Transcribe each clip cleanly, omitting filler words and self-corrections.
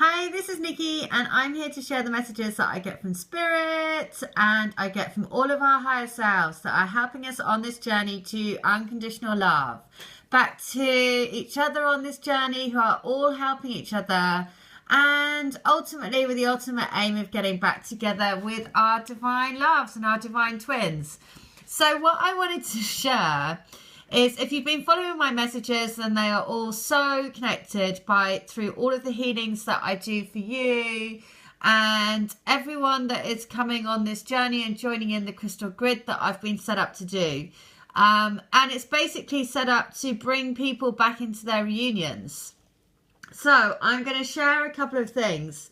Hi, this is Nikki, and I'm here to share the messages that I get from Spirit and I get from all of our higher selves that are helping us on this journey to unconditional love. Back to each other on this journey who are all helping each other, and ultimately with the ultimate aim of getting back together with our divine loves and our divine twins. So what I wanted to share is, if you've been following my messages, then they are all so connected through all of the healings that I do for you and everyone that is coming on this journey and joining in the crystal grid that I've been set up to do. And it's basically set up to bring people back into their reunions. So I'm going to share a couple of things.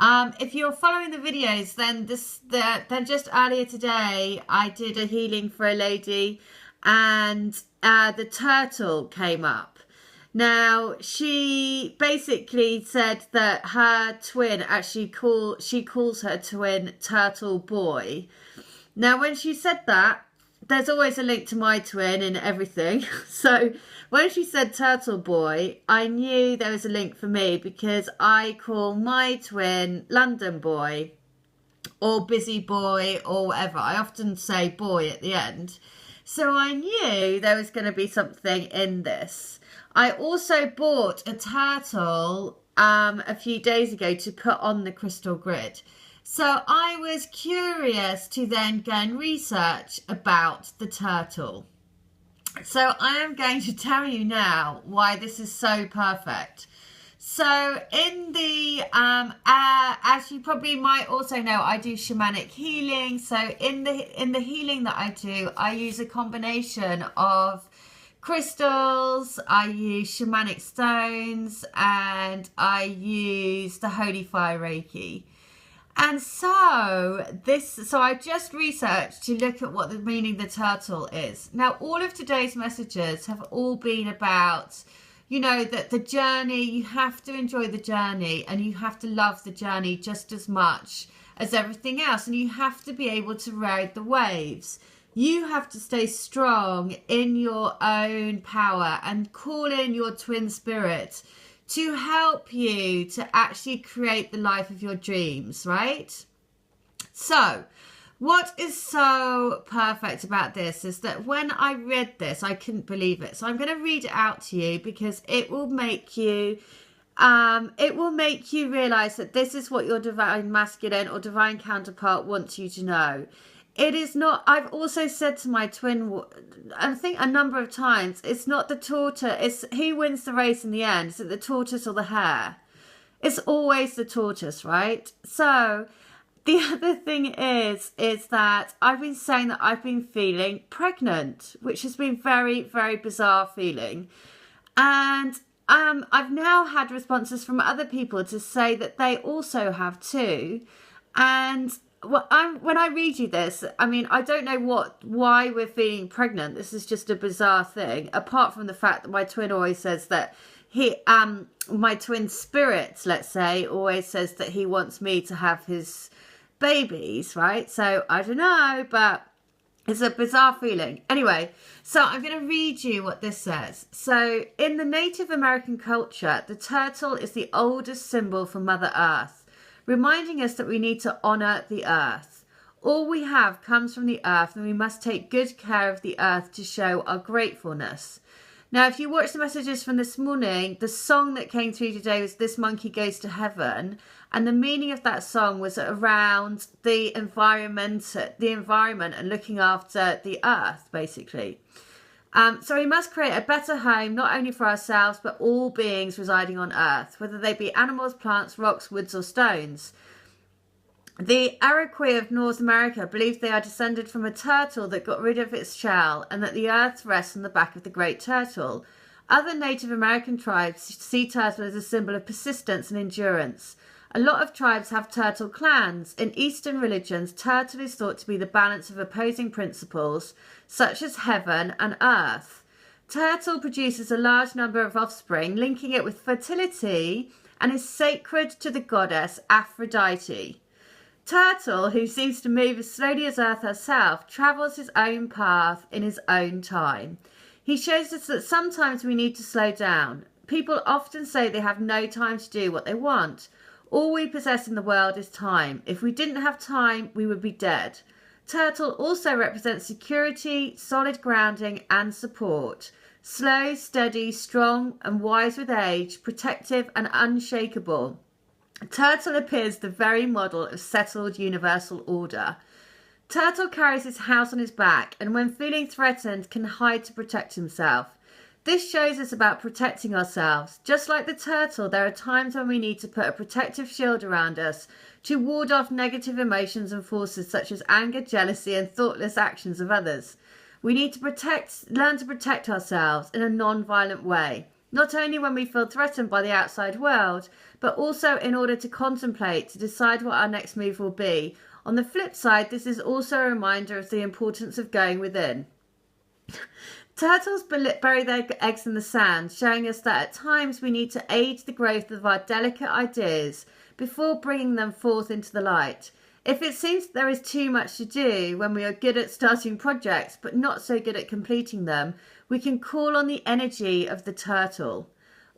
If you're following the videos, then just earlier today, I did a healing for a lady, and the turtle came up. Now, she basically said that her twin she calls her twin Turtle Boy. Now, when she said that, there's always a link to my twin in everything. So when she said Turtle Boy, I knew there was a link for me, because I call my twin London Boy or Busy Boy or whatever. I often say boy at the end. So I knew there was going to be something in this. I also bought a turtle a few days ago to put on the crystal grid. So I was curious to then go and research about the turtle. So I am going to tell you now why this is so perfect. So in the, as you probably might also know, I do shamanic healing. So in the healing that I do, I use a combination of crystals, I use shamanic stones, and I use the Holy Fire Reiki. And so I just researched to look at what the meaning of the turtle is. Now, all of today's messages have all been about, you know, that the journey, you have to enjoy the journey, and you have to love the journey just as much as everything else. And you have to be able to ride the waves. You have to stay strong in your own power and call in your twin spirit to help you to actually create the life of your dreams, right? So what is so perfect about this is that when I read this, I couldn't believe it. So I'm going to read it out to you, because it will make you realize that this is what your divine masculine or divine counterpart wants you to know. It is not, I've also said to my twin, I think a number of times, it's not the tortoise, it's who wins the race in the end. Is it the tortoise or the hare? It's always the tortoise, right? So the other thing is that I've been saying that I've been feeling pregnant, which has been very, very bizarre feeling. And I've now had responses from other people to say that they also have too. And when I read you this, I mean, I don't know why we're feeling pregnant. This is just a bizarre thing, apart from the fact that my twin always says that my twin spirit, let's say, always says that he wants me to have his babies, right? So I don't know, but it's a bizarre feeling. Anyway, so I'm going to read you what this says. So in the Native American culture, the turtle is the oldest symbol for Mother Earth, reminding us that we need to honour the earth. All we have comes from the earth, and we must take good care of the earth to show our gratefulness. Now, if you watch the messages from this morning, the song that came through today was This Monkey Goes to Heaven. And the meaning of that song was around the environment and looking after the earth, basically. So we must create a better home, not only for ourselves, but all beings residing on earth, whether they be animals, plants, rocks, woods, or stones. The Iroquois of North America believe they are descended from a turtle that got rid of its shell, and that the earth rests on the back of the great turtle. Other Native American tribes see turtle as a symbol of persistence and endurance. A lot of tribes have turtle clans. In Eastern religions, turtle is thought to be the balance of opposing principles, such as heaven and earth. Turtle produces a large number of offspring, linking it with fertility, and is sacred to the goddess Aphrodite. Turtle, who seems to move as slowly as Earth herself, travels his own path in his own time. He shows us that sometimes we need to slow down. People often say they have no time to do what they want. All we possess in the world is time. If we didn't have time, we would be dead. Turtle also represents security, solid grounding and support. Slow, steady, strong and wise with age, protective and unshakable. Turtle appears the very model of settled universal order. Turtle carries his house on his back and when feeling threatened can hide to protect himself. This shows us about protecting ourselves. Just like the turtle, there are times when we need to put a protective shield around us to ward off negative emotions and forces such as anger, jealousy and thoughtless actions of others. We need to learn to protect ourselves in a non-violent way, not only when we feel threatened by the outside world, but also in order to contemplate, to decide what our next move will be. On the flip side, this is also a reminder of the importance of going within. Turtles bury their eggs in the sand, showing us that at times we need to aid the growth of our delicate ideas before bringing them forth into the light. If it seems there is too much to do when we are good at starting projects but not so good at completing them, we can call on the energy of the turtle.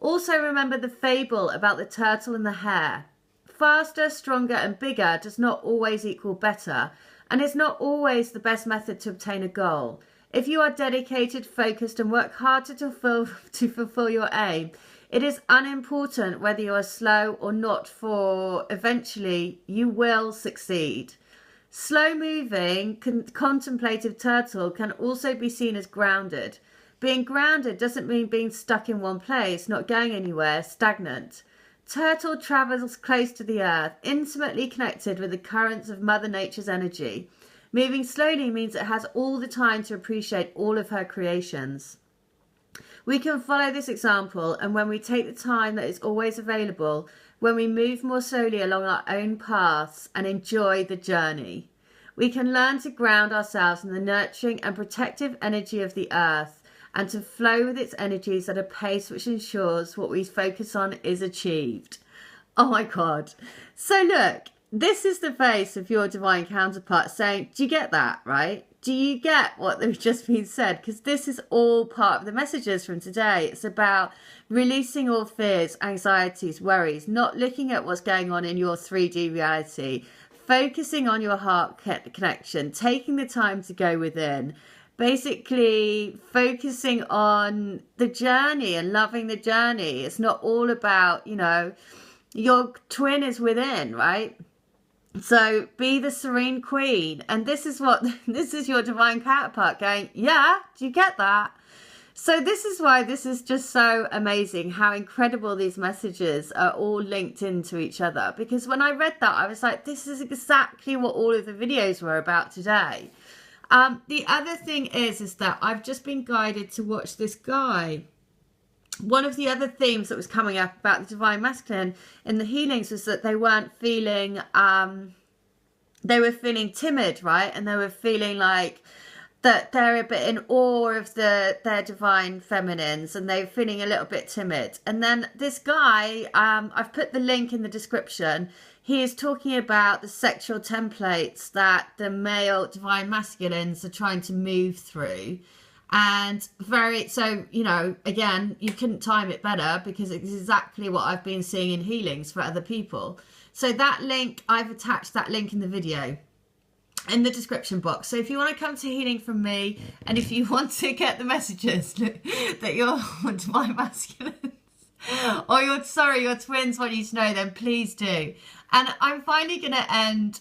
Also remember the fable about the turtle and the hare. Faster, stronger and bigger does not always equal better and is not always the best method to obtain a goal. If you are dedicated, focused and work hard to fulfill your aim, it is unimportant whether you are slow or not, for eventually you will succeed. Slow moving, contemplative turtle can also be seen as grounded. Being grounded doesn't mean being stuck in one place, not going anywhere, stagnant. Turtle travels close to the earth, intimately connected with the currents of Mother Nature's energy. Moving slowly means it has all the time to appreciate all of her creations. We can follow this example, and when we take the time that is always available, when we move more slowly along our own paths and enjoy the journey, we can learn to ground ourselves in the nurturing and protective energy of the earth and to flow with its energies at a pace which ensures what we focus on is achieved. Oh my God. So look, this is the face of your divine counterpart saying, do you get that, right? Do you get what they've just been said? Because this is all part of the messages from today. It's about releasing all fears, anxieties, worries, not looking at what's going on in your 3D reality, focusing on your heart connection, taking the time to go within, basically focusing on the journey and loving the journey. It's not all about, your twin is within, right? So be the serene queen. And this is your divine counterpart going, yeah, do you get that? So this is why this is just so amazing, how incredible these messages are all linked into each other. Because when I read that, I was like, this is exactly what all of the videos were about today. The other thing is that I've just been guided to watch this guy. One of the other themes that was coming up about the divine masculine in the healings was that they weren't feeling, they were feeling timid, right? And they were feeling like that they're a bit in awe of their divine feminines and they're feeling a little bit timid. And then this guy, I've put the link in the description. He is talking about the sexual templates that the male divine masculines are trying to move through. And so, again, you couldn't time it better because it's exactly what I've been seeing in healings for other people. So that link, I've attached that link in the video, in the description box. So if you want to come to healing from me, and if you want to get the messages that your divine masculines, or your twins want you to know, then please do. And I'm finally going to end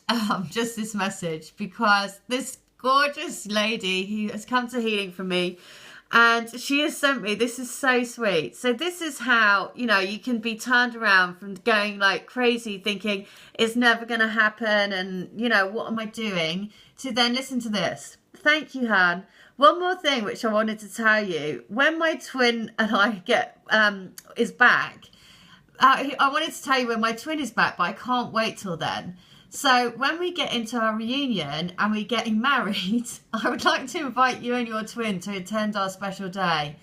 just this message because this gorgeous lady who has come to healing from me, and she has sent me, this is so sweet. So this is how, you can be turned around from going like crazy thinking it's never going to happen and, what am I doing, to then listen to this. Thank you, Han. One more thing which I wanted to tell you. When my twin and I is back, I wanted to tell you when my twin is back, but I can't wait till then. So when we get into our reunion and we're getting married, I would like to invite you and your twin to attend our special day.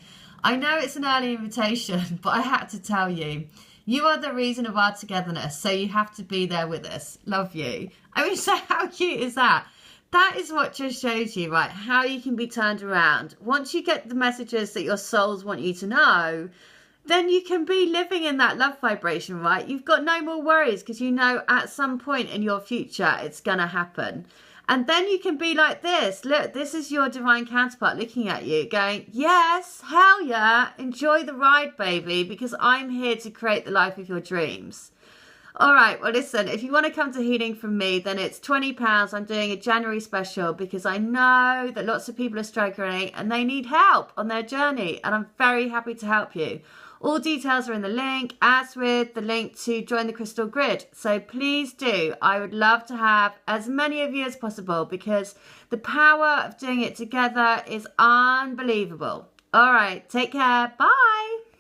I know it's an early invitation, but I had to tell you. You are the reason of our togetherness, so you have to be there with us. Love you. I mean, so how cute is that? That is what just shows you, right, how you can be turned around. Once you get the messages that your souls want you to know, then you can be living in that love vibration, right? You've got no more worries because you know at some point in your future it's going to happen. And then you can be like this. Look, this is your divine counterpart looking at you going, yes, hell yeah, enjoy the ride, baby, because I'm here to create the life of your dreams. All right, well, listen, if you want to come to healing from me, then it's £20. I'm doing a January special because I know that lots of people are struggling and they need help on their journey, and I'm very happy to help you. All details are in the link, as with the link to join the Crystal Grid. So please do. I would love to have as many of you as possible because the power of doing it together is unbelievable. All right, take care. Bye.